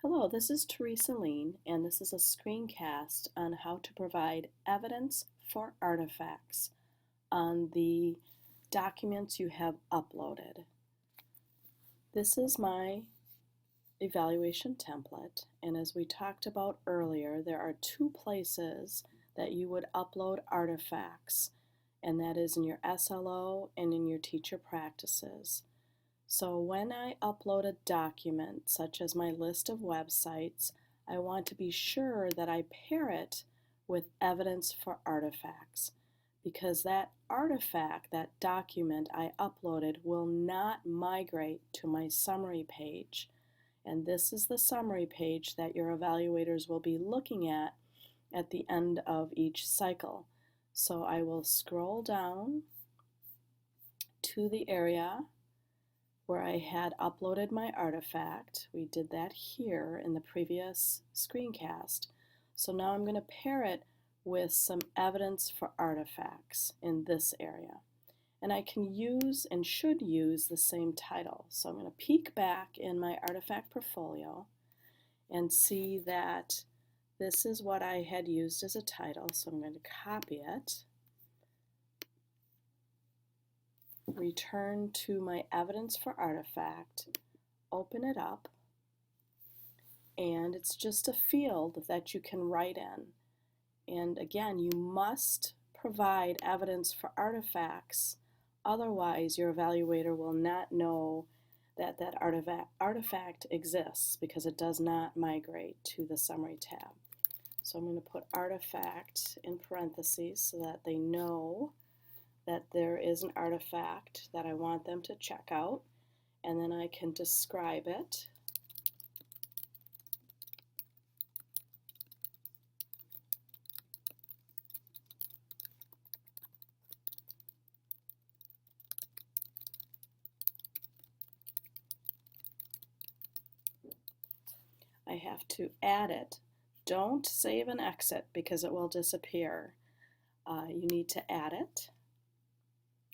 Hello, this is Teresa Lean, and this is a screencast on how to provide evidence for artifacts on the documents you have uploaded. This is my evaluation template, and as we talked about earlier, there are two places that you would upload artifacts, and that is in your SLO and in your teacher practices. So when I upload a document, such as my list of websites, I want to be sure that I pair it with evidence for artifacts, because that artifact, that document I uploaded, will not migrate to my summary page. And this is the summary page that your evaluators will be looking at the end of each cycle. So I will scroll down to the area where I had uploaded my artifact. We did that here in the previous screencast. So now I'm going to pair it with some evidence for artifacts in this area. And I can use and should use the same title. So I'm going to peek back in my artifact portfolio and see that this is what I had used as a title. So I'm going to copy it, return to my evidence for artifact, open it up, and it's just a field that you can write in. And again, you must provide evidence for artifacts, otherwise your evaluator will not know that that artifact exists because it does not migrate to the summary tab. So I'm going to put artifact in parentheses so that they know that there is an artifact that I want them to check out, and then I can describe it. I have to add it. Don't save and exit because it will disappear. You need to add it.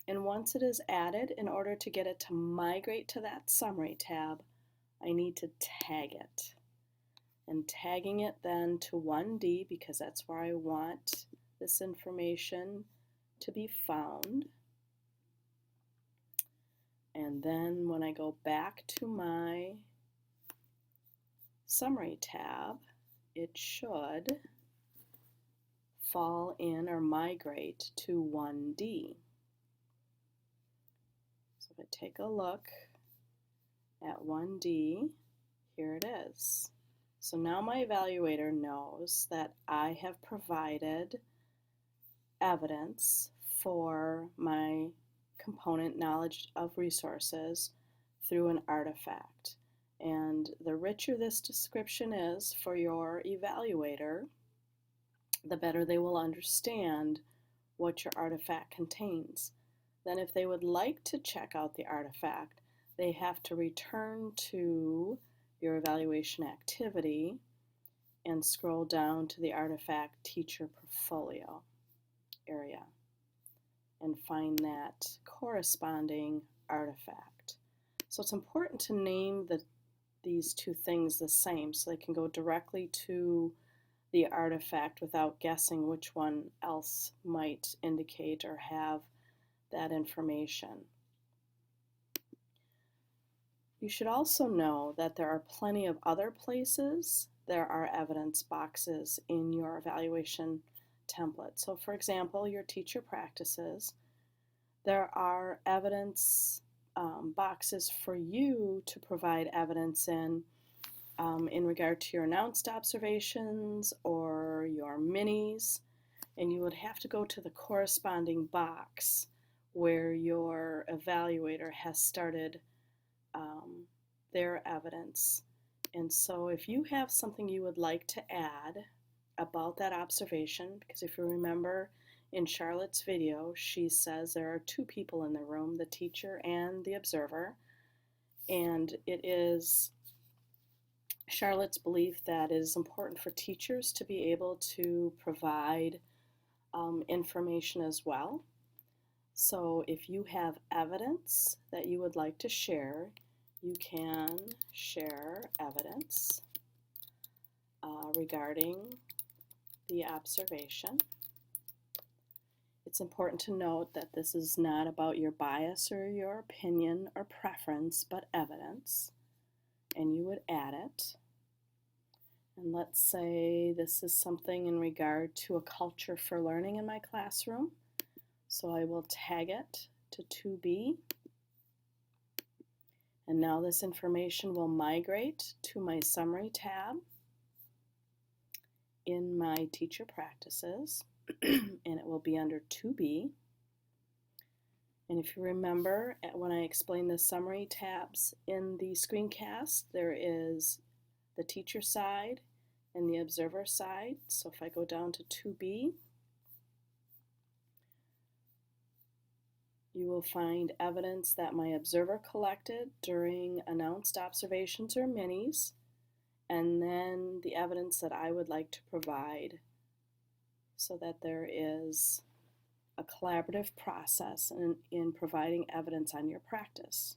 And once it is added, in order to get it to migrate to that summary tab, I need to tag it. And tagging it then to 1D because that's where I want this information to be found. And then when I go back to my summary tab, it should fall in or migrate to 1D. So if I take a look at 1D, here it is. So now my evaluator knows that I have provided evidence for my component knowledge of resources through an artifact. And the richer this description is for your evaluator, the better they will understand what your artifact contains. Then if they would like to check out the artifact, they have to return to your evaluation activity and scroll down to the artifact teacher portfolio area and find that corresponding artifact. So it's important to name these two things the same so they can go directly to the artifact without guessing which one else might indicate or have that information. You should also know that there are plenty of other places there are evidence boxes in your evaluation template. So for example, your teacher practices, there are evidence boxes for you to provide evidence in regard to your announced observations or your minis, and you would have to go to the corresponding box where your evaluator has started their evidence. And so if you have something you would like to add about that observation, because if you remember in Charlotte's video, she says there are two people in the room, the teacher and the observer, and it is Charlotte's belief that it is important for teachers to be able to provide information as well. So if you have evidence that you would like to share, you can share evidence. regarding the observation. It's important to note that this is not about your bias or your opinion or preference, but evidence. And you would add it. And let's say this is something in regard to a culture for learning in my classroom. So I will tag it to 2B. And now this information will migrate to my summary tab in my teacher practices, and it will be under 2B. And if you remember, when I explained the summary tabs in the screencast, there is the teacher side and the observer side. So if I go down to 2B, you will find evidence that my observer collected during announced observations or minis, and then the evidence that I would like to provide so that there is a collaborative process in providing evidence on your practice.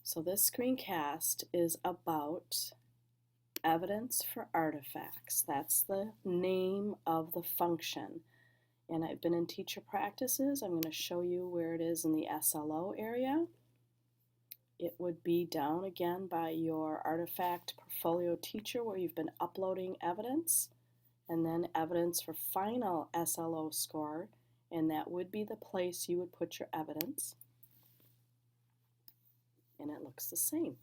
So this screencast is about evidence for artifacts. That's the name of the function. And I've been in teacher practices. I'm going to show you where it is in the SLO area. It would be down again by your artifact portfolio teacher where you've been uploading evidence, and then evidence for final SLO score, and that would be the place you would put your evidence. And it looks the same.